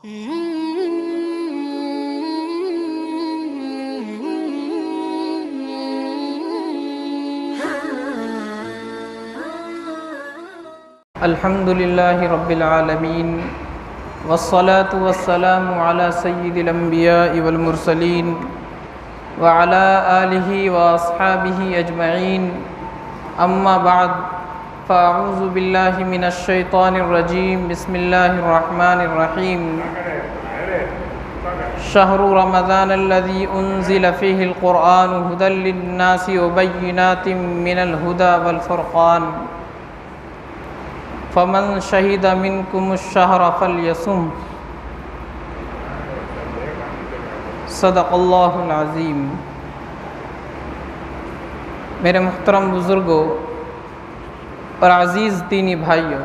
الحمد لله رب العالمين والصلاة والسلام على سيد الأنبياء والمرسلين وعلى آله وأصحابه أجمعين أما بعد فأعوذ بالله من الشيطان الرجيم بسم الله الرحمن الرحيم شهر رمضان الذي أنزل فيه القرآن هدى للناس وبينات من الهدى والفرقان فمن شهد منكم الشهر فليصم صدق اللہ العظیم۔ میرے محترم بزرگوں اور عزیز دینی بھائیوں،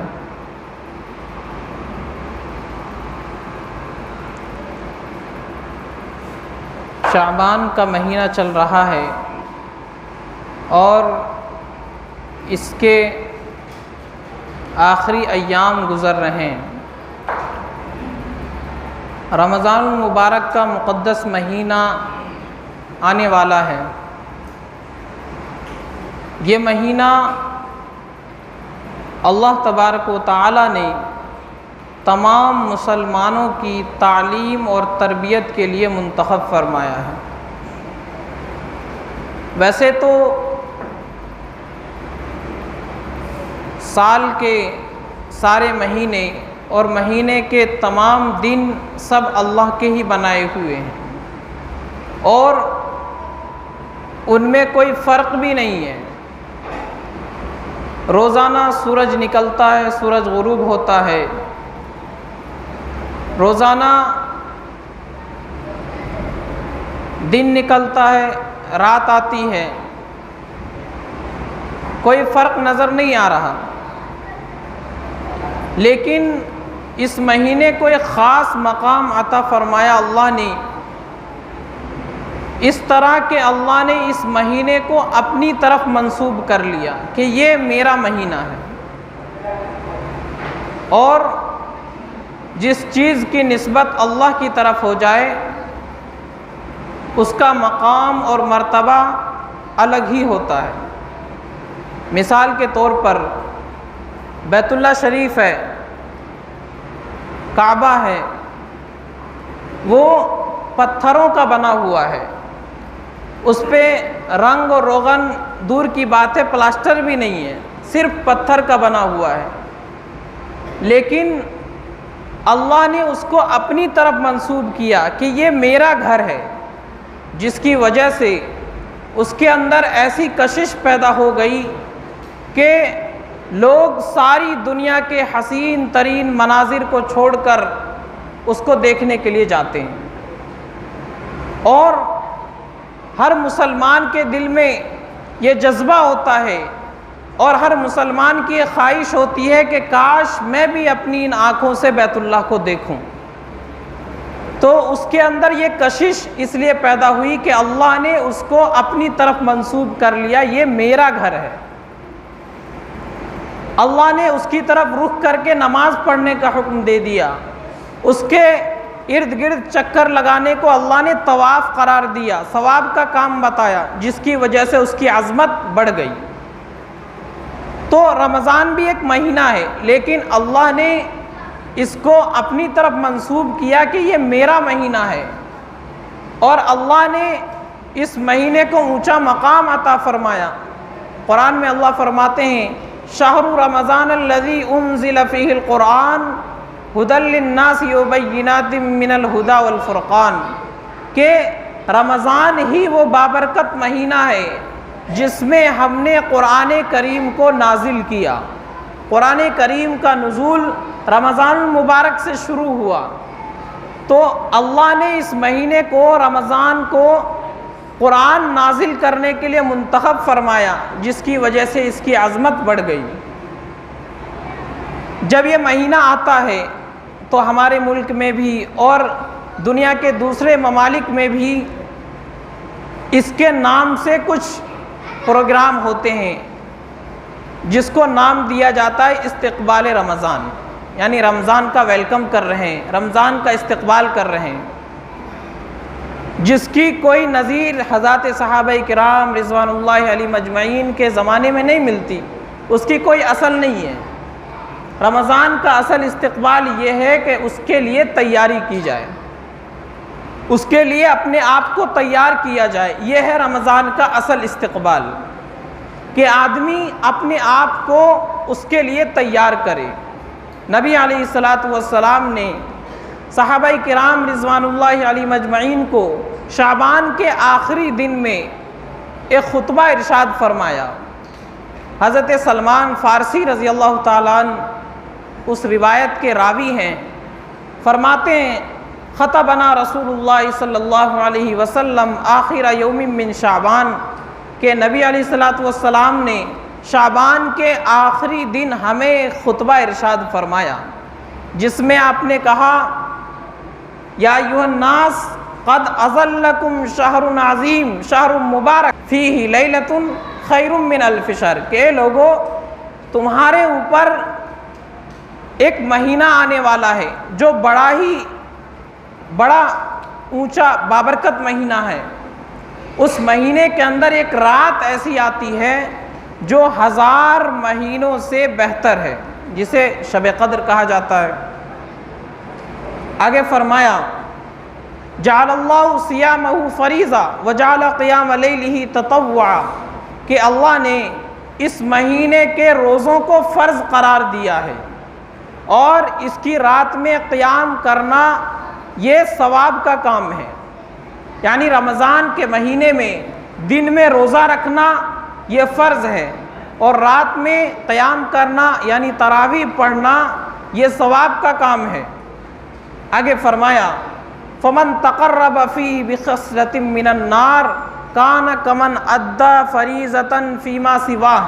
شعبان کا مہینہ چل رہا ہے اور اس کے آخری ایام گزر رہے ہیں۔ رمضان المبارک کا مقدس مہینہ آنے والا ہے۔ یہ مہینہ اللہ تبارک و تعالی نے تمام مسلمانوں کی تعلیم اور تربیت کے لیے منتخب فرمایا ہے۔ ویسے تو سال کے سارے مہینے اور مہینے کے تمام دن سب اللہ کے ہی بنائے ہوئے ہیں اور ان میں کوئی فرق بھی نہیں ہے۔ روزانہ سورج نکلتا ہے، سورج غروب ہوتا ہے، روزانہ دن نکلتا ہے، رات آتی ہے، کوئی فرق نظر نہیں آ رہا۔ لیکن اس مہینے کو ایک خاص مقام عطا فرمایا اللہ نے، اس طرح کہ اللہ نے اس مہینے کو اپنی طرف منسوب کر لیا کہ یہ میرا مہینہ ہے، اور جس چیز کی نسبت اللہ کی طرف ہو جائے اس کا مقام اور مرتبہ الگ ہی ہوتا ہے۔ مثال کے طور پر بیت اللہ شریف ہے، کعبہ ہے، وہ پتھروں کا بنا ہوا ہے، اس پہ رنگ اور روغن دور کی بات ہے، پلاسٹر بھی نہیں ہے، صرف پتھر کا بنا ہوا ہے، لیکن اللہ نے اس کو اپنی طرف منسوب کیا کہ یہ میرا گھر ہے، جس کی وجہ سے اس کے اندر ایسی کشش پیدا ہو گئی کہ لوگ ساری دنیا کے حسین ترین مناظر کو چھوڑ کر اس کو دیکھنے کے لیے جاتے ہیں، اور ہر مسلمان کے دل میں یہ جذبہ ہوتا ہے اور ہر مسلمان کی یہ خواہش ہوتی ہے کہ کاش میں بھی اپنی ان آنکھوں سے بیت اللہ کو دیکھوں۔ تو اس کے اندر یہ کشش اس لیے پیدا ہوئی کہ اللہ نے اس کو اپنی طرف منسوب کر لیا، یہ میرا گھر ہے۔ اللہ نے اس کی طرف رخ کر کے نماز پڑھنے کا حکم دے دیا، اس کے ارد گرد چکر لگانے کو اللہ نے طواف قرار دیا، ثواب کا کام بتایا، جس کی وجہ سے اس کی عظمت بڑھ گئی۔ تو رمضان بھی ایک مہینہ ہے، لیکن اللہ نے اس کو اپنی طرف منسوب کیا کہ یہ میرا مہینہ ہے، اور اللہ نے اس مہینے کو اونچا مقام عطا فرمایا۔ قرآن میں اللہ فرماتے ہیں شہر رمضان الذی انزل فیہ القرآن ہدی للناس وبینات من الہدی والفرقان، کہ رمضان ہی وہ بابرکت مہینہ ہے جس میں ہم نے قرآن کریم کو نازل کیا۔ قرآن کریم کا نزول رمضان المبارک سے شروع ہوا، تو اللہ نے اس مہینے کو، رمضان کو، قرآن نازل کرنے کے لیے منتخب فرمایا، جس کی وجہ سے اس کی عظمت بڑھ گئی۔ جب یہ مہینہ آتا ہے تو ہمارے ملک میں بھی اور دنیا کے دوسرے ممالک میں بھی اس کے نام سے کچھ پروگرام ہوتے ہیں جس کو نام دیا جاتا ہے استقبال رمضان۔ یعنی رمضان کا ویلکم کر رہے ہیں، رمضان کا استقبال کر رہے ہیں، جس کی کوئی نظیر حضرات صحابہ کرام رضوان اللہ علیہم اجمعین کے زمانے میں نہیں ملتی، اس کی کوئی اصل نہیں ہے۔ رمضان کا اصل استقبال یہ ہے کہ اس کے لیے تیاری کی جائے، اس کے لیے اپنے آپ کو تیار کیا جائے۔ یہ ہے رمضان کا اصل استقبال، کہ آدمی اپنے آپ کو اس کے لیے تیار کرے۔ نبی علیہ الصلاۃ والسلام نے صحابہ کرام رضوان اللہ علیہم اجمعین کو شعبان کے آخری دن میں ایک خطبہ ارشاد فرمایا۔ حضرت سلمان فارسی رضی اللہ تعالیٰ عنہ اس روایت کے راوی ہیں، فرماتے ہیں خطبنا رسول اللہ صلی اللہ علیہ وسلم آخر یوم من شعبان، کہ نبی علیہ الصلاۃ والسلام نے شعبان کے آخری دن ہمیں خطبہ ارشاد فرمایا، جس میں آپ نے کہا یا ایھا الناس قد اظلکم شہر عظیم شہر مبارک فیہ لیلۃ خیر من الف شہر، کہ لوگوں تمہارے اوپر ایک مہینہ آنے والا ہے جو بڑا اونچا بابرکت مہینہ ہے۔ اس مہینے کے اندر ایک رات ایسی آتی ہے جو 1000 مہینوں سے بہتر ہے، جسے شب قدر کہا جاتا ہے۔ آگے فرمایا جعل اللہ صیامہ فریضہ وجعل قیام لیلہ تطوعا، کہ اللہ نے اس مہینے کے روزوں کو فرض قرار دیا ہے، اور اس کی رات میں قیام کرنا یہ ثواب کا کام ہے۔ یعنی رمضان کے مہینے میں دن میں روزہ رکھنا یہ فرض ہے، اور رات میں قیام کرنا یعنی تراویح پڑھنا یہ ثواب کا کام ہے۔ آگے فرمایا فمن تقرب فیہ بخصلۃ من النار کان کمن ادی فریضۃ فیما سواہ،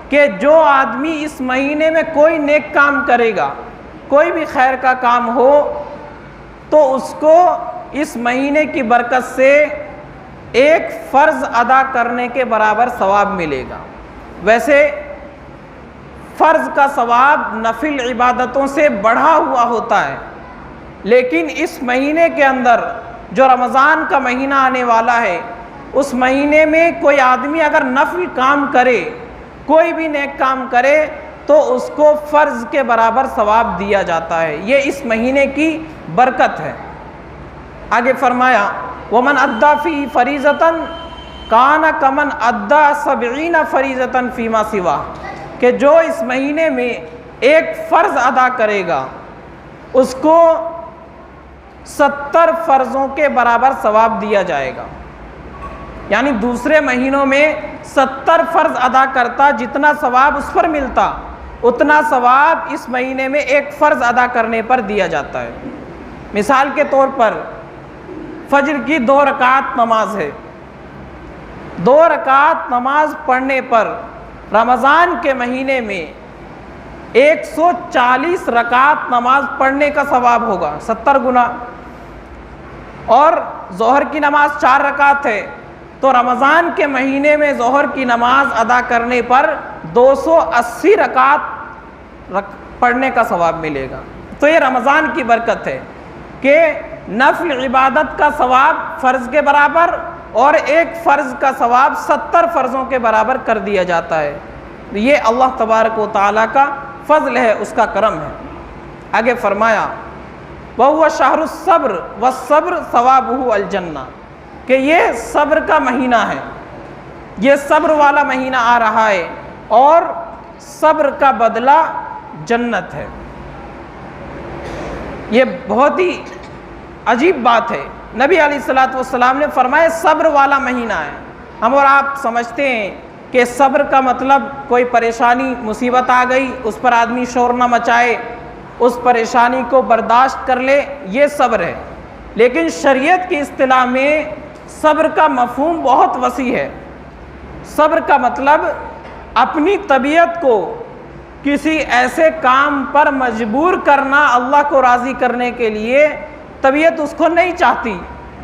کہ جو آدمی اس مہینے میں کوئی نیک کام کرے گا، کوئی بھی خیر کا کام ہو، تو اس کو اس مہینے کی برکت سے ایک فرض ادا کرنے کے برابر ثواب ملے گا۔ ویسے فرض کا ثواب نفل عبادتوں سے بڑھا ہوا ہوتا ہے، لیکن اس مہینے کے اندر جو رمضان کا مہینہ آنے والا ہے، اس مہینے میں کوئی آدمی اگر نفل کام کرے، کوئی بھی نیک کام کرے، تو اس کو فرض کے برابر ثواب دیا جاتا ہے۔ یہ اس مہینے کی برکت ہے۔ آگے فرمایا ومن ادی فیہ فریضۃ کان کمن ادی 70 فریضۃ فیما سواہ، کہ جو اس مہینے میں ایک فرض ادا کرے گا اس کو 70 فرضوں کے برابر ثواب دیا جائے گا۔ یعنی دوسرے مہینوں میں 70 فرض ادا کرتا جتنا ثواب اس پر ملتا، اتنا ثواب اس مہینے میں ایک فرض ادا کرنے پر دیا جاتا ہے۔ مثال کے طور پر فجر کی 2 رکعت نماز ہے، 2 رکعت نماز پڑھنے پر رمضان کے مہینے میں 140 رکعت نماز پڑھنے کا ثواب ہوگا، 70 گنا۔ اور ظہر کی نماز 4 رکعت ہے، تو رمضان کے مہینے میں ظہر کی نماز ادا کرنے پر 280 رکعت پڑھنے کا ثواب ملے گا۔ تو یہ رمضان کی برکت ہے کہ نفل عبادت کا ثواب فرض کے برابر، اور ایک فرض کا ثواب 70 فرضوں کے برابر کر دیا جاتا ہے۔ یہ اللہ تبارک و تعالیٰ کا فضل ہے، اس کا کرم ہے۔ آگے فرمایا وَهُوَ شَهْرُ الصَّبْرِ وَالصَّبْرُ ثَوَابُهُ الْجَنَّةُ، کہ یہ صبر کا مہینہ ہے، یہ صبر والا مہینہ آ رہا ہے، اور صبر کا بدلہ جنت ہے۔ یہ بہت ہی عجیب بات ہے۔ نبی علیہ الصلاۃ والسلام نے فرمایا صبر والا مہینہ ہے۔ ہم اور آپ سمجھتے ہیں کہ صبر کا مطلب کوئی پریشانی مصیبت آ گئی، اس پر آدمی شور نہ مچائے، اس پریشانی کو برداشت کر لے، یہ صبر ہے۔ لیکن شریعت کی اصطلاح میں صبر کا مفہوم بہت وسیع ہے۔ صبر کا مطلب اپنی طبیعت کو کسی ایسے کام پر مجبور کرنا اللہ کو راضی کرنے کے لیے، طبیعت اس کو نہیں چاہتی،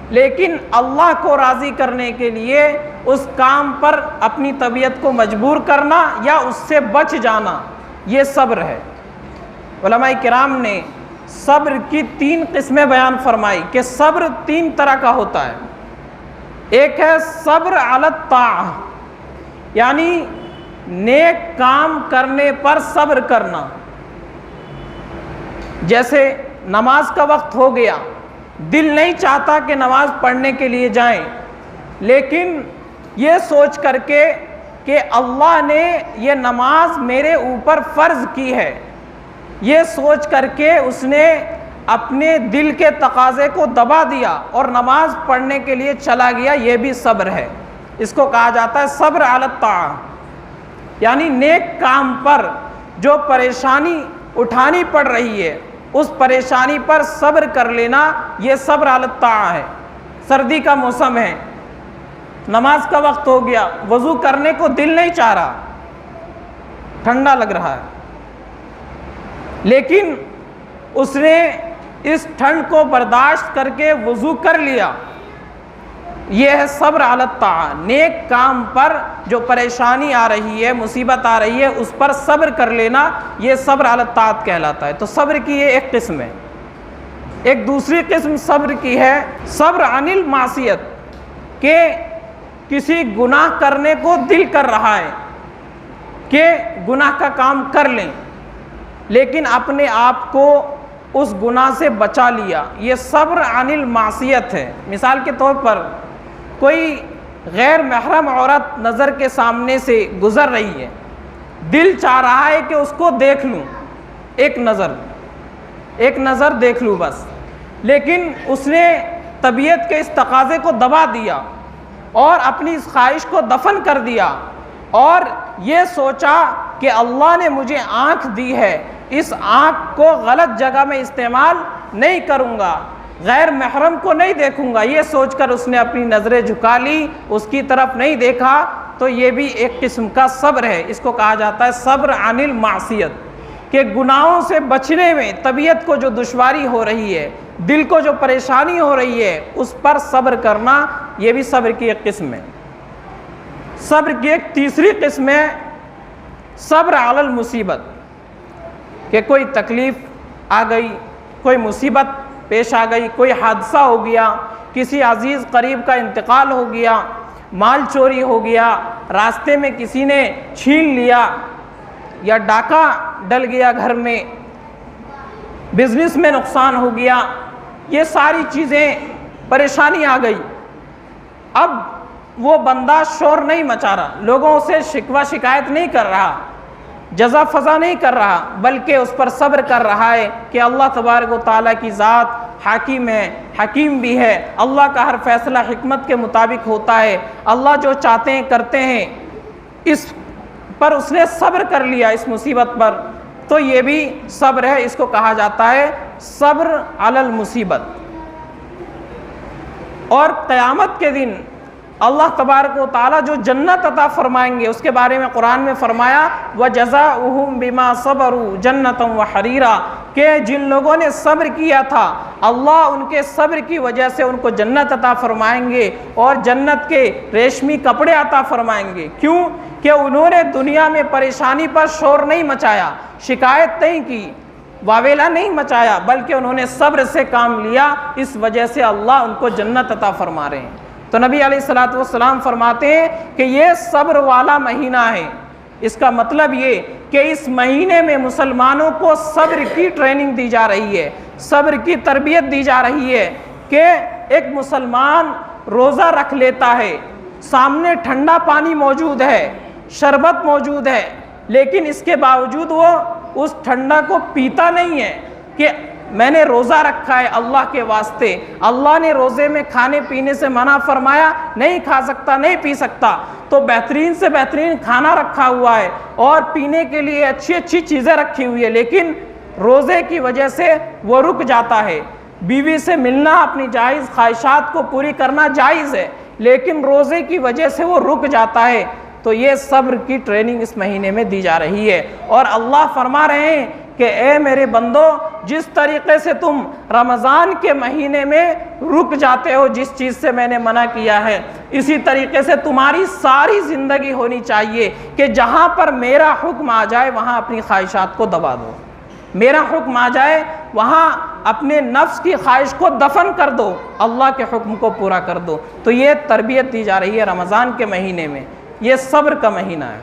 لیکن اللہ کو راضی کرنے کے لیے اس کام پر اپنی طبیعت کو مجبور کرنا یا اس سے بچ جانا، یہ صبر ہے۔ علماء کرام نے صبر کی 3 قسمیں بیان فرمائی کہ صبر 3 طرح کا ہوتا ہے۔ ایک ہے صبر علی الطاعہ، یعنی نیک کام کرنے پر صبر کرنا۔ جیسے نماز کا وقت ہو گیا، دل نہیں چاہتا کہ نماز پڑھنے کے لیے جائیں، لیکن یہ سوچ کر کے کہ اللہ نے یہ نماز میرے اوپر فرض کی ہے، یہ سوچ کر کے اس نے اپنے دل کے تقاضے کو دبا دیا اور نماز پڑھنے کے لیے چلا گیا، یہ بھی صبر ہے۔ اس کو کہا جاتا ہے صبر علی الطاعہ، یعنی نیک کام پر جو پریشانی اٹھانی پڑ رہی ہے اس پریشانی پر صبر کر لینا، یہ صبر علی الطاعہ ہے۔ سردی کا موسم ہے، نماز کا وقت ہو گیا، وضو کرنے کو دل نہیں چاہ رہا، ٹھنڈا لگ رہا ہے، لیکن اس نے اس ٹھنڈ کو برداشت کر کے وضو کر لیا، یہ ہے صبر علی الطاعہ۔ نیک کام پر جو پریشانی آ رہی ہے، مصیبت آ رہی ہے، اس پر صبر کر لینا، یہ صبر علی الطاعت کہلاتا ہے۔ تو صبر کی یہ ایک قسم ہے۔ ایک دوسری قسم صبر کی ہے صبر عن المعصیت، کہ کسی گناہ کرنے کو دل کر رہا ہے کہ گناہ کا کام کر لیں، لیکن اپنے آپ کو اس گناہ سے بچا لیا، یہ صبر عن المعصیت ہے۔ مثال کے طور پر کوئی غیر محرم عورت نظر کے سامنے سے گزر رہی ہے، دل چاہ رہا ہے کہ اس کو دیکھ لوں، ایک نظر دیکھ لوں بس، لیکن اس نے طبیعت کے اس تقاضے کو دبا دیا اور اپنی اس خواہش کو دفن کر دیا، اور یہ سوچا کہ اللہ نے مجھے آنکھ دی ہے، اس آنکھ کو غلط جگہ میں استعمال نہیں کروں گا، غیر محرم کو نہیں دیکھوں گا، یہ سوچ کر اس نے اپنی نظریں جھکا لی، اس کی طرف نہیں دیکھا، تو یہ بھی ایک قسم کا صبر ہے۔ اس کو کہا جاتا ہے صبر عن المعصیت، کہ گناہوں سے بچنے میں طبیعت کو جو دشواری ہو رہی ہے، دل کو جو پریشانی ہو رہی ہے، اس پر صبر کرنا، یہ بھی صبر کی ایک قسم ہے۔ صبر کی ایک تیسری قسم ہے صبر علی المصیبت، کہ کوئی تکلیف آ گئی، کوئی مصیبت پیش آ گئی، کوئی حادثہ ہو گیا، کسی عزیز قریب کا انتقال ہو گیا، مال چوری ہو گیا، راستے میں کسی نے چھین لیا، یا ڈاکہ ڈل گیا گھر میں، بزنس میں نقصان ہو گیا، یہ ساری چیزیں پریشانی آ گئی۔ اب وہ بندہ شور نہیں مچا رہا، لوگوں سے شکوہ شکایت نہیں کر رہا، جزا فضا نہیں کر رہا، بلکہ اس پر صبر کر رہا ہے کہ اللہ تبارک و تعالیٰ کی ذات حاکم ہے، حکیم بھی ہے، اللہ کا ہر فیصلہ حکمت کے مطابق ہوتا ہے، اللہ جو چاہتے ہیں کرتے ہیں۔ اس پر اس نے صبر کر لیا، اس مصیبت پر، تو یہ بھی صبر ہے۔ اس کو کہا جاتا ہے صبر علی المصیبت۔ اور قیامت کے دن اللہ تبارک و تعالیٰ جو جنت عطا فرمائیں گے، اس کے بارے میں قرآن میں فرمایا وَجَزَاؤُهُمْ بِمَا صَبَرُوا جَنَّةً وَحَرِيرًا، کہ جن لوگوں نے صبر کیا تھا اللہ ان کے صبر کی وجہ سے ان کو جنت عطا فرمائیں گے، اور جنت کے ریشمی کپڑے عطا فرمائیں گے۔ کیوں؟ کہ انہوں نے دنیا میں پریشانی پر شور نہیں مچایا، شکایت نہیں کی، واویلا نہیں مچایا، بلکہ انہوں نے صبر سے کام لیا، اس وجہ سے اللہ ان کو جنت عطا فرما رہے ہیں۔ تو نبی علیہ الصلوۃ والسلام فرماتے ہیں کہ یہ صبر والا مہینہ ہے۔ اس کا مطلب یہ کہ اس مہینے میں مسلمانوں کو صبر کی ٹریننگ دی جا رہی ہے، صبر کی تربیت دی جا رہی ہے، کہ ایک مسلمان روزہ رکھ لیتا ہے، سامنے ٹھنڈا پانی موجود ہے، شربت موجود ہے، لیکن اس کے باوجود وہ اس ٹھنڈا کو پیتا نہیں ہے کہ میں نے روزہ رکھا ہے اللہ کے واسطے، اللہ نے روزے میں کھانے پینے سے منع فرمایا، نہیں کھا سکتا، نہیں پی سکتا، تو بہترین سے بہترین کھانا رکھا ہوا ہے اور پینے کے لیے اچھی اچھی چیزیں رکھی ہوئی ہے، لیکن روزے کی وجہ سے وہ رک جاتا ہے۔ بیوی سے ملنا، اپنی جائز خواہشات کو پوری کرنا جائز ہے، لیکن روزے کی وجہ سے وہ رک جاتا ہے۔ تو یہ صبر کی ٹریننگ اس مہینے میں دی جا رہی ہے، اور اللہ فرما رہے ہیں کہ اے میرے بندو، جس طریقے سے تم رمضان کے مہینے میں رک جاتے ہو جس چیز سے میں نے منع کیا ہے، اسی طریقے سے تمہاری ساری زندگی ہونی چاہیے کہ جہاں پر میرا حکم آ جائے وہاں اپنی خواہشات کو دبا دو، میرا حکم آ جائے وہاں اپنے نفس کی خواہش کو دفن کر دو، اللہ کے حکم کو پورا کر دو۔ تو یہ تربیت دی جا رہی ہے رمضان کے مہینے میں، یہ صبر کا مہینہ ہے۔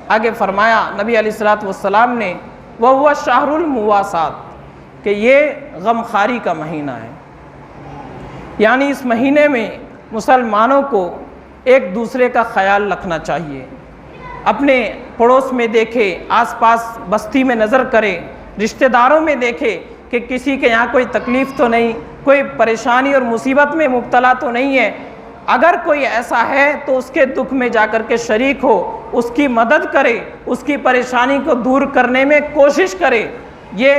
آگے فرمایا نبی علیہ الصلوۃ والسلام نے وَهُوَ شَهْرُ الْمُوَاسَاةِ کہ یہ غمخواری کا مہینہ ہے، یعنی اس مہینے میں مسلمانوں کو ایک دوسرے کا خیال رکھنا چاہیے، اپنے پڑوس میں دیکھے، آس پاس بستی میں نظر کرے، رشتہ داروں میں دیکھے کہ کسی کے یہاں کوئی تکلیف تو نہیں، کوئی پریشانی اور مصیبت میں مبتلا تو نہیں ہے۔ اگر کوئی ایسا ہے تو اس کے دکھ میں جا کر کے شریک ہو، اس کی مدد کرے، اس کی پریشانی کو دور کرنے میں کوشش کرے۔ یہ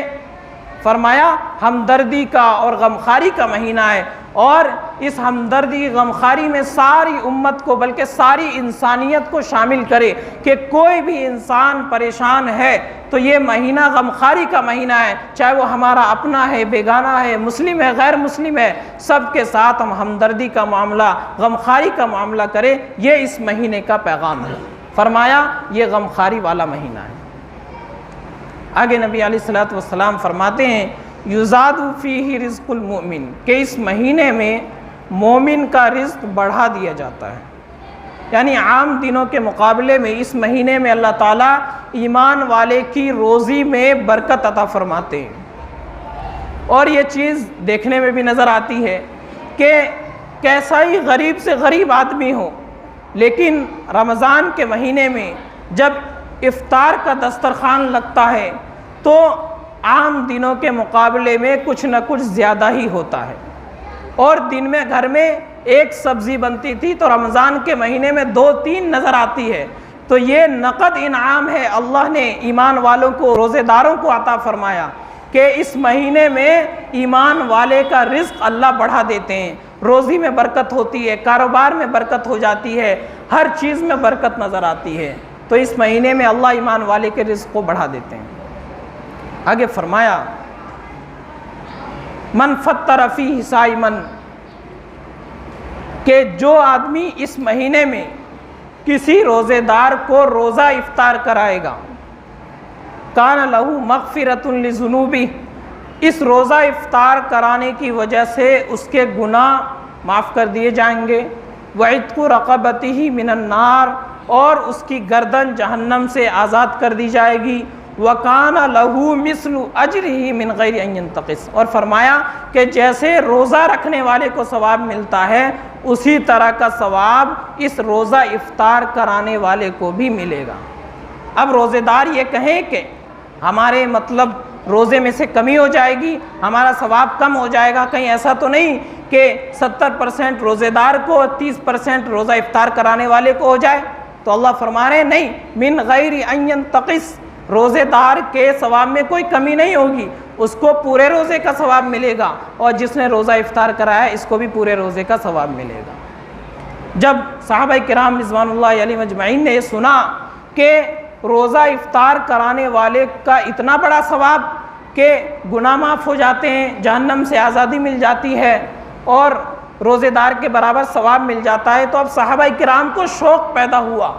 فرمایا ہمدردی کا اور غمخواری کا مہینہ ہے، اور اس ہمدردی غمخواری میں ساری امت کو بلکہ ساری انسانیت کو شامل کرے کہ کوئی بھی انسان پریشان ہے تو یہ مہینہ غمخواری کا مہینہ ہے، چاہے وہ ہمارا اپنا ہے، بیگانہ ہے، مسلم ہے، غیر مسلم ہے، سب کے ساتھ ہم ہمدردی کا معاملہ، غمخواری کا معاملہ کریں۔ یہ اس مہینے کا پیغام ہے۔ فرمایا یہ غمخواری والا مہینہ ہے۔ آگے نبی علیہ الصلوۃ والسلام فرماتے ہیں یزاد فیہ رزق المؤمن کہ اس مہینے میں مومن کا رزق بڑھا دیا جاتا ہے، یعنی عام دنوں کے مقابلے میں اس مہینے میں اللہ تعالیٰ ایمان والے کی روزی میں برکت عطا فرماتے ہیں۔ اور یہ چیز دیکھنے میں بھی نظر آتی ہے کہ کیسا ہی غریب سے غریب آدمی ہو، لیکن رمضان کے مہینے میں جب افطار کا دسترخوان لگتا ہے تو عام دنوں کے مقابلے میں کچھ نہ کچھ زیادہ ہی ہوتا ہے، اور دن میں گھر میں ایک سبزی بنتی تھی تو رمضان کے مہینے میں 2-3 نظر آتی ہے۔ تو یہ نقد انعام ہے اللہ نے ایمان والوں کو، روزے داروں کو عطا فرمایا کہ اس مہینے میں ایمان والے کا رزق اللہ بڑھا دیتے ہیں، روزی میں برکت ہوتی ہے، کاروبار میں برکت ہو جاتی ہے، ہر چیز میں برکت نظر آتی ہے۔ تو اس مہینے میں اللہ ایمان والے کے رزق کو بڑھا دیتے ہیں۔ آگے فرمایا من فطر فیہ صائما کہ جو آدمی اس مہینے میں کسی روزے دار کو روزہ افطار کرائے گا، کان لہ مغفرۃ لذنوبہ اس روزہ افطار کرانے کی وجہ سے اس کے گناہ معاف کر دیے جائیں گے، وعتق رقبتہ من النار اور اس کی گردن جہنم سے آزاد کر دی جائے گی، وَكَانَ لَهُ مِثْلُ أَجْرِهِ مِنْ غَيْرِ أَنْ يَنْتَقِص اور فرمایا کہ جیسے روزہ رکھنے والے کو ثواب ملتا ہے اسی طرح کا ثواب اس روزہ افطار کرانے والے کو بھی ملے گا۔ اب روزے دار یہ کہیں کہ ہمارے مطلب روزے میں سے کمی ہو جائے گی، ہمارا ثواب کم ہو جائے گا، کہیں ایسا تو نہیں کہ 70% روزے دار کو 30% روزہ افطار کرانے والے کو ہو جائے؟ تو اللہ فرما رہے ہیں نہیں، من غیر ان ینتقص روزے دار کے ثواب میں کوئی کمی نہیں ہوگی، اس کو پورے روزے کا ثواب ملے گا، اور جس نے روزہ افطار کرایا اس کو بھی پورے روزے کا ثواب ملے گا۔ جب صحابہ کرام رضوان اللہ علیہم اجمعین نے یہ سنا کہ روزہ افطار کرانے والے کا اتنا بڑا ثواب کہ گناہ معاف ہو جاتے ہیں، جہنم سے آزادی مل جاتی ہے اور روزے دار کے برابر ثواب مل جاتا ہے، تو اب صحابہ کرام کو شوق پیدا ہوا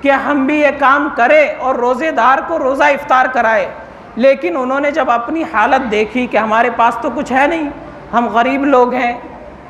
کہ ہم بھی یہ کام کریں اور روزے دار کو روزہ افطار کرائے۔ لیکن انہوں نے جب اپنی حالت دیکھی کہ ہمارے پاس تو کچھ ہے نہیں، ہم غریب لوگ ہیں،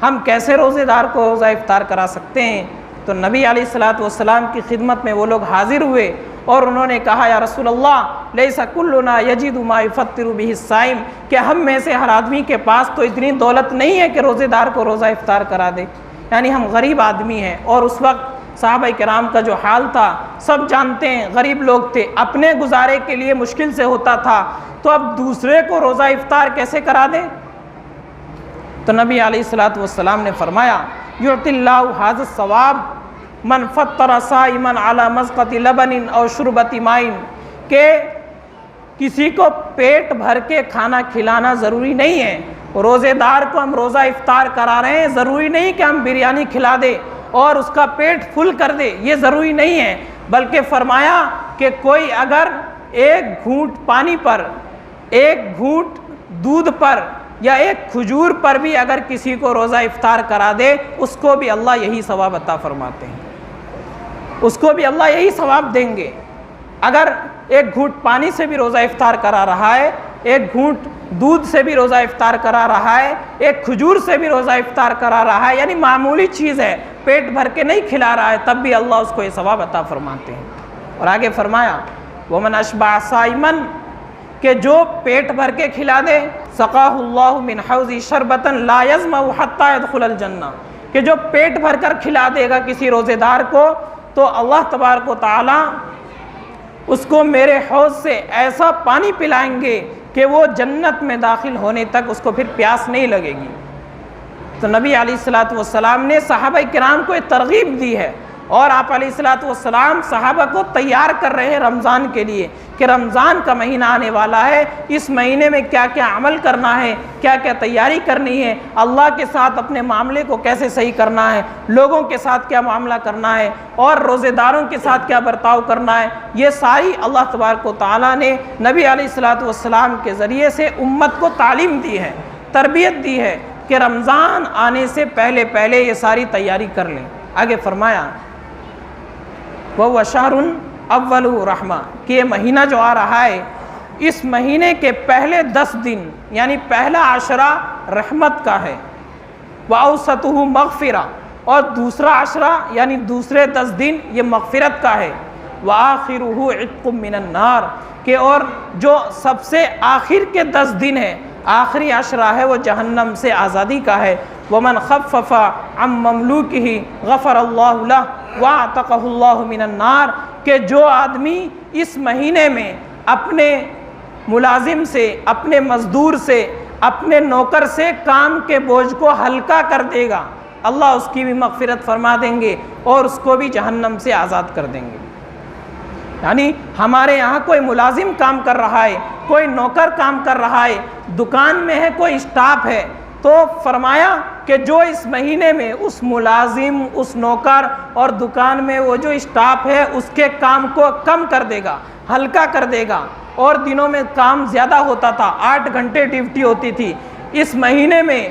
ہم کیسے روزے دار کو روزہ افطار کرا سکتے ہیں، تو نبی علیہ الصلوۃ والسلام کی خدمت میں وہ لوگ حاضر ہوئے اور انہوں نے کہا یا رسول اللہ لیس کلنا یجد ما یفطر بہ الصائم کہ ہم میں سے ہر آدمی کے پاس تو اتنی دولت نہیں ہے کہ روزے دار کو روزہ افطار کرا دے، یعنی ہم غریب آدمی ہیں۔ اور اس وقت صحابہ کرام کا جو حال تھا سب جانتے ہیں، غریب لوگ تھے، اپنے گزارے کے لیے مشکل سے ہوتا تھا، تو اب دوسرے کو روزہ افطار کیسے کرا دیں؟ تو نبی علیہ الصلوۃ والسلام نے فرمایا یعطی اللہ ھذا الثواب من فطر صائما علی مذقۃ لبن او شربۃ ماء کہ کسی کو پیٹ بھر کے کھانا کھلانا ضروری نہیں ہے، روزے دار کو ہم روزہ افطار کرا رہے ہیں، ضروری نہیں کہ ہم بریانی کھلا دیں اور اس کا پیٹ فل کر دے، یہ ضروری نہیں ہے، بلکہ فرمایا کہ کوئی اگر ایک گھونٹ پانی پر، ایک گھونٹ دودھ پر یا ایک کھجور پر بھی اگر کسی کو روزہ افطار کرا دے اس کو بھی اللہ یہی ثواب عطا فرماتے ہیں، اس کو بھی اللہ یہی ثواب دیں گے۔ اگر ایک گھونٹ پانی سے بھی روزہ افطار کرا رہا ہے ایک گھونٹ دودھ سے بھی روزہ افطار کرا رہا ہے، ایک کھجور سے بھی روزہ افطار کرا رہا ہے، یعنی معمولی چیز ہے، پیٹ بھر کے نہیں کھلا رہا ہے، تب بھی اللہ اس کو یہ ثواب عطا فرماتے ہیں۔ اور آگے فرمایا وَمَنْ أَشْبَعَ صَائِمًا، کہ جو پیٹ بھر کے کھلا دے، سَقَاهُ اللَّهُ مِنْ حَوْضِ شَرْبَةً لَا يَظْمَأُ حَتَّى يَدْخُلَ الْجَنَّةَ، کہ جو پیٹ بھر کر کھلا دے گا کسی روزے دار کو، تو اللہ تبارک و تعالی اس کو میرے حوض سے ایسا پانی پلائیں گے کہ وہ جنت میں داخل ہونے تک اس کو پھر پیاس نہیں لگے گی۔ تو نبی علیہ الصلوۃ والسلام نے صحابہ کرام کو ایک ترغیب دی ہے، اور آپ علیہ الصلوۃ والسلام صحابہ کو تیار کر رہے ہیں رمضان کے لیے، کہ رمضان کا مہینہ آنے والا ہے، اس مہینے میں کیا کیا عمل کرنا ہے، کیا کیا تیاری کرنی ہے، اللہ کے ساتھ اپنے معاملے کو کیسے صحیح کرنا ہے، لوگوں کے ساتھ کیا معاملہ کرنا ہے، اور روزے داروں کے ساتھ کیا برتاؤ کرنا ہے، یہ ساری اللہ تبارک و تعالیٰ نے نبی علیہ الصلوۃ والسلام کے ذریعے سے امت کو تعلیم دی ہے، تربیت دی ہے کہ رمضان آنے سے پہلے پہلے یہ ساری تیاری کر لیں۔ آگے فرمایا وَهُوَ شَهْرٌ أَوَّلُهُ رَحْمَةٌ، کہ یہ مہینہ جو آ رہا ہے، اس مہینے کے پہلے 10 دن یعنی پہلا عشرہ رحمت کا ہے، وَأَوْسَطُهُ مَغْفِرَةٌ، اور دوسرا عشرہ یعنی دوسرے 10 دن یہ مغفرت کا ہے، وَآخِرُهُ عِتْقٌ مِّنَ النَّارِ، کہ اور جو سب سے آخر کے 10 دن ہے، آخری عشرہ ہے، وہ جہنم سے آزادی کا ہے۔ وَمَنْ خَفَّفَ عَنْ مَمْلُوكِهِ غَفَرَ اللَّهُ لَهُ وَأَعْتَقَهُ اللَّهُ مِنَ النَّارِ، کہ جو آدمی اس مہینے میں اپنے ملازم سے، اپنے مزدور سے، اپنے نوکر سے کام کے بوجھ کو ہلکا کر دے گا، اللہ اس کی بھی مغفرت فرما دیں گے اور اس کو بھی جہنم سے آزاد کر دیں گے۔ یعنی ہمارے یہاں کوئی ملازم کام کر رہا ہے، کوئی نوکر کام کر رہا ہے، دکان میں ہے، کوئی اسٹاف ہے، تو فرمایا کہ جو اس مہینے میں اس ملازم، اس نوکر اور دکان میں وہ جو اسٹاف ہے اس کے کام کو کم کر دے گا، ہلکا کر دے گا، اور دنوں میں کام زیادہ ہوتا تھا، 8 گھنٹے ڈیوٹی ہوتی تھی، اس مہینے میں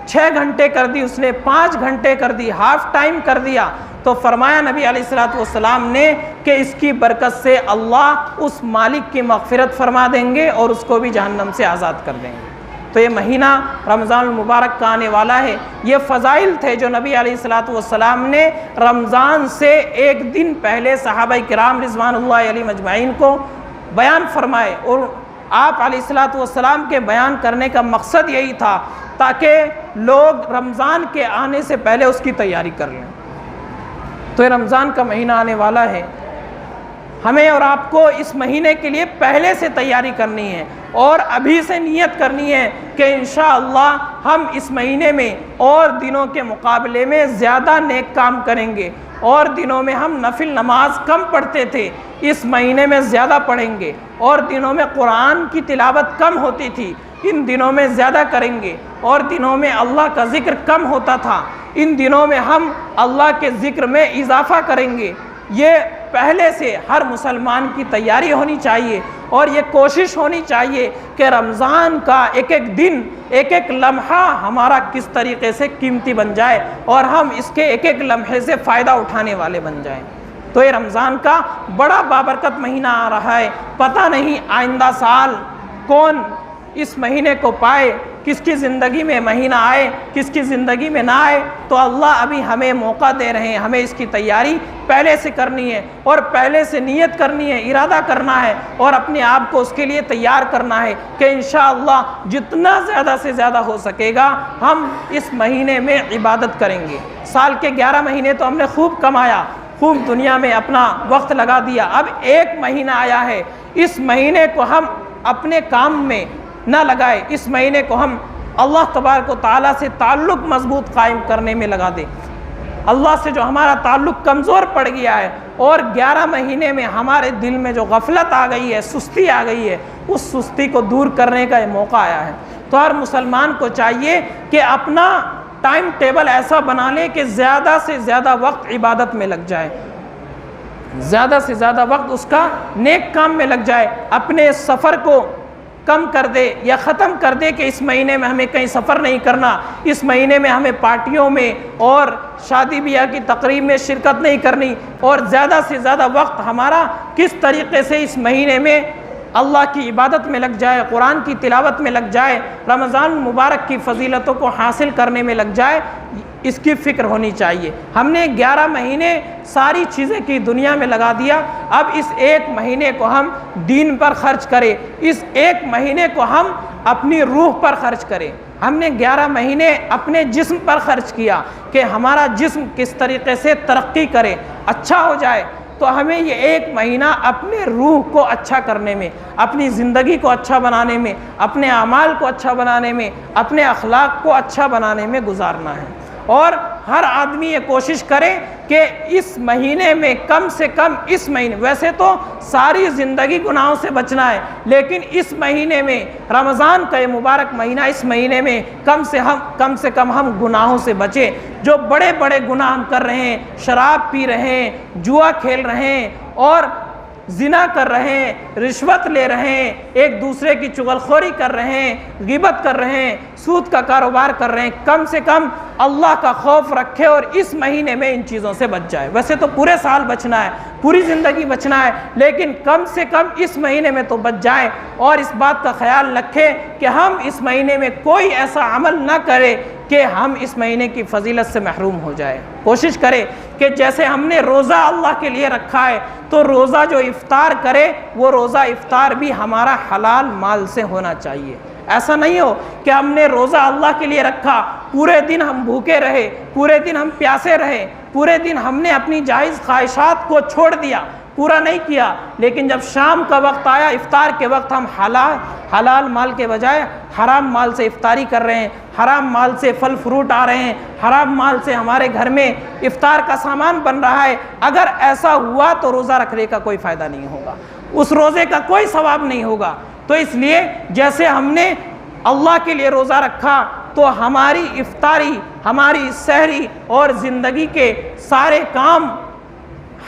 6 گھنٹے کر دی، اس نے 5 گھنٹے کر دی، ہاف ٹائم کر دیا، تو فرمایا نبی علیہ الصلوۃ والسلام نے کہ اس کی برکت سے اللہ اس مالک کی مغفرت فرما دیں گے اور اس کو بھی جہنم سے آزاد کر دیں گے۔ تو یہ مہینہ رمضان المبارک کا آنے والا ہے، یہ فضائل تھے جو نبی علیہ الصلوۃ والسلام نے رمضان سے ایک دن پہلے صحابہ کرام رضوان اللہ علیہم اجمعین کو بیان فرمائے، اور آپ علیہ الصلوۃ والسلام کے بیان کرنے کا مقصد یہی تھا تاکہ لوگ رمضان کے آنے سے پہلے اس کی تیاری کر لیں۔ تو یہ رمضان کا مہینہ آنے والا ہے، ہمیں اور آپ کو اس مہینے کے لیے پہلے سے تیاری کرنی ہے، اور ابھی سے نیت کرنی ہے کہ انشاءاللہ ہم اس مہینے میں اور دنوں کے مقابلے میں زیادہ نیک کام کریں گے، اور دنوں میں ہم نفل نماز کم پڑھتے تھے، اس مہینے میں زیادہ پڑھیں گے، اور دنوں میں قرآن کی تلاوت کم ہوتی تھی، ان دنوں میں زیادہ کریں گے، اور دنوں میں اللہ کا ذکر کم ہوتا تھا، ان دنوں میں ہم اللہ کے ذکر میں اضافہ کریں گے۔ یہ پہلے سے ہر مسلمان کی تیاری ہونی چاہیے، اور یہ کوشش ہونی چاہیے کہ رمضان کا ایک ایک دن، ایک ایک لمحہ ہمارا کس طریقے سے قیمتی بن جائے، اور ہم اس کے ایک ایک لمحے سے فائدہ اٹھانے والے بن جائیں۔ تو یہ رمضان کا بڑا بابرکت مہینہ آ رہا ہے، پتہ نہیں آئندہ سال کون اس مہینے کو پائے، کس کی زندگی میں مہینہ آئے، کس کی زندگی میں نہ آئے، تو اللہ ابھی ہمیں موقع دے رہے ہیں، ہمیں اس کی تیاری پہلے سے کرنی ہے، اور پہلے سے نیت کرنی ہے، ارادہ کرنا ہے، اور اپنے آپ کو اس کے لیے تیار کرنا ہے کہ انشاءاللہ جتنا زیادہ سے زیادہ ہو سکے گا ہم اس مہینے میں عبادت کریں گے۔ سال کے 11 مہینے تو ہم نے خوب کمایا، خوب دنیا میں اپنا وقت لگا دیا، اب ایک مہینہ آیا ہے، اس مہینے کو ہم اپنے کام میں نہ لگائے، اس مہینے کو ہم اللہ تبارک و تعالیٰ سے تعلق مضبوط قائم کرنے میں لگا دیں۔ اللہ سے جو ہمارا تعلق کمزور پڑ گیا ہے، اور 11 مہینے میں ہمارے دل میں جو غفلت آ گئی ہے، سستی آ گئی ہے، اس سستی کو دور کرنے کا یہ موقع آیا ہے۔ تو ہر مسلمان کو چاہیے کہ اپنا ٹائم ٹیبل ایسا بنا لے کہ زیادہ سے زیادہ وقت عبادت میں لگ جائے، زیادہ سے زیادہ وقت اس کا نیک کام میں لگ جائے، اپنے سفر کو کم کر دے یا ختم کر دے کہ اس مہینے میں ہمیں کہیں سفر نہیں کرنا، اس مہینے میں ہمیں پارٹیوں میں اور شادی بیاہ کی تقریب میں شرکت نہیں کرنی، اور زیادہ سے زیادہ وقت ہمارا کس طریقے سے اس مہینے میں اللہ کی عبادت میں لگ جائے، قرآن کی تلاوت میں لگ جائے، رمضان المبارک کی فضیلتوں کو حاصل کرنے میں لگ جائے، اس کی فکر ہونی چاہیے۔ ہم نے 11 مہینے ساری چیزیں کی دنیا میں لگا دیا، اب اس ایک مہینے کو ہم دین پر خرچ کریں، اس ایک مہینے کو ہم اپنی روح پر خرچ کریں۔ ہم نے 11 مہینے اپنے جسم پر خرچ کیا کہ ہمارا جسم کس طریقے سے ترقی کرے، اچھا ہو جائے، تو ہمیں یہ ایک مہینہ اپنے روح کو اچھا کرنے میں، اپنی زندگی کو اچھا بنانے میں، اپنے اعمال کو اچھا بنانے میں، اپنے اخلاق کو اچھا بنانے میں گزارنا ہے۔ اور ہر آدمی یہ کوشش کرے کہ اس مہینے میں کم سے کم، اس مہینے ویسے تو ساری زندگی گناہوں سے بچنا ہے، لیکن اس مہینے میں، رمضان کا یہ مبارک مہینہ، اس مہینے میں کم سے کم ہم گناہوں سے بچیں۔ جو بڑے بڑے گناہ ہم کر رہے ہیں، شراب پی رہے ہیں، جوا کھیل رہے ہیں، اور زنا کر رہے ہیں، رشوت لے رہے ہیں، ایک دوسرے کی چغلخوری کر رہے ہیں، غیبت کر رہے ہیں، سود کا کاروبار کر رہے ہیں، کم سے کم اللہ کا خوف رکھے اور اس مہینے میں ان چیزوں سے بچ جائے۔ ویسے تو پورے سال بچنا ہے، پوری زندگی بچنا ہے، لیکن کم سے کم اس مہینے میں تو بچ جائے، اور اس بات کا خیال رکھے کہ ہم اس مہینے میں کوئی ایسا عمل نہ کرے کہ ہم اس مہینے کی فضیلت سے محروم ہو جائے۔ کوشش کرے کہ جیسے ہم نے روزہ اللہ کے لیے رکھا ہے، تو روزہ جو افطار کرے، وہ روزہ افطار بھی ہمارا حلال مال سے ہونا چاہیے۔ ایسا نہیں ہو کہ ہم نے روزہ اللہ کے لیے رکھا، پورے دن ہم بھوکے رہے، پورے دن ہم پیاسے رہے، پورے دن ہم نے اپنی جائز خواہشات کو چھوڑ دیا، پورا نہیں کیا، لیکن جب شام کا وقت آیا، افطار کے وقت، ہم حلال مال کے بجائے حرام مال سے افطاری کر رہے ہیں، حرام مال سے پھل فروٹ آ رہے ہیں، حرام مال سے ہمارے گھر میں افطار کا سامان بن رہا ہے۔ اگر ایسا ہوا تو روزہ رکھنے کا کوئی فائدہ نہیں ہوگا، اس روزے کا کوئی ثواب نہیں ہوگا۔ تو اس لیے جیسے ہم نے اللہ کے لیے روزہ رکھا، تو ہماری افطاری، ہماری سحری اور زندگی کے سارے کام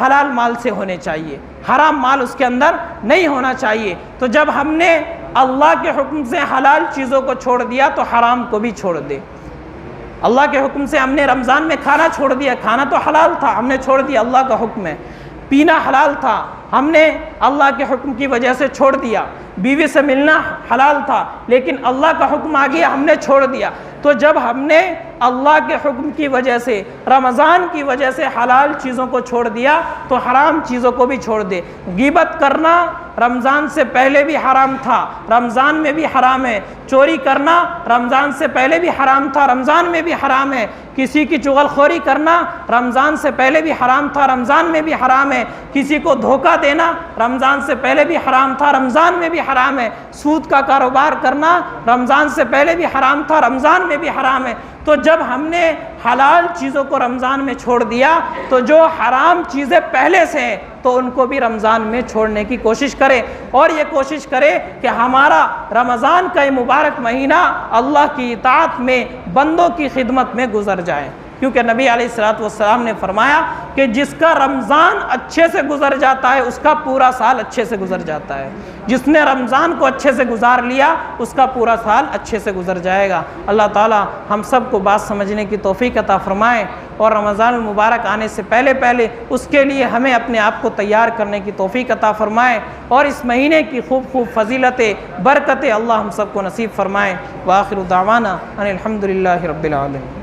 حلال مال سے ہونے چاہیے، حرام مال اس کے اندر نہیں ہونا چاہیے۔ تو جب ہم نے اللہ کے حکم سے حلال چیزوں کو چھوڑ دیا تو حرام کو بھی چھوڑ دے۔ اللہ کے حکم سے ہم نے رمضان میں کھانا چھوڑ دیا، کھانا تو حلال تھا، ہم نے چھوڑ دیا، اللہ کا حکم ہے۔ پینا حلال تھا، ہم نے اللہ کے حکم کی وجہ سے چھوڑ دیا۔ بیوی سے ملنا حلال تھا، لیکن اللہ کا حکم آ گیا، ہم نے چھوڑ دیا۔ تو جب ہم نے اللہ کے حکم کی وجہ سے، رمضان کی وجہ سے حلال چیزوں کو چھوڑ دیا، تو حرام چیزوں کو بھی چھوڑ دے۔ غیبت کرنا رمضان سے پہلے بھی حرام تھا، رمضان میں بھی حرام ہے۔ چوری کرنا رمضان سے پہلے بھی حرام تھا، رمضان میں بھی حرام ہے۔ کسی کی چغلخوری کرنا رمضان سے پہلے بھی حرام تھا، رمضان میں بھی حرام ہے۔ کسی کو دھوکہ دینا رمضان سے پہلے بھی حرام تھا، رمضان میں بھی حرام ہے۔ سود کا کاروبار کرنا رمضان سے پہلے بھی حرام تھا، رمضان میں بھی حرام ہے۔ تو جب ہم نے حلال چیزوں کو رمضان میں چھوڑ دیا، تو جو حرام چیزیں پہلے سے ہیں تو ان کو بھی رمضان میں چھوڑنے کی کوشش کرے، اور یہ کوشش کرے کہ ہمارا رمضان کا یہ مبارک مہینہ اللہ کی اطاعت میں، بندوں کی خدمت میں گزر جائے۔ کیونکہ نبی علیہ الصلوۃ والسلام نے فرمایا کہ جس کا رمضان اچھے سے گزر جاتا ہے، اس کا پورا سال اچھے سے گزر جاتا ہے۔ جس نے رمضان کو اچھے سے گزار لیا، اس کا پورا سال اچھے سے گزر جائے گا۔ اللہ تعالی ہم سب کو بات سمجھنے کی توفیق عطا فرمائے، اور رمضان المبارک آنے سے پہلے اس کے لیے ہمیں اپنے آپ کو تیار کرنے کی توفیق عطا فرمائے، اور اس مہینے کی خوب فضیلتیں، برکتیں اللہ ہم سب کو نصیب فرمائے۔ وآخر دعوانا ان الحمد للہ رب العالمین۔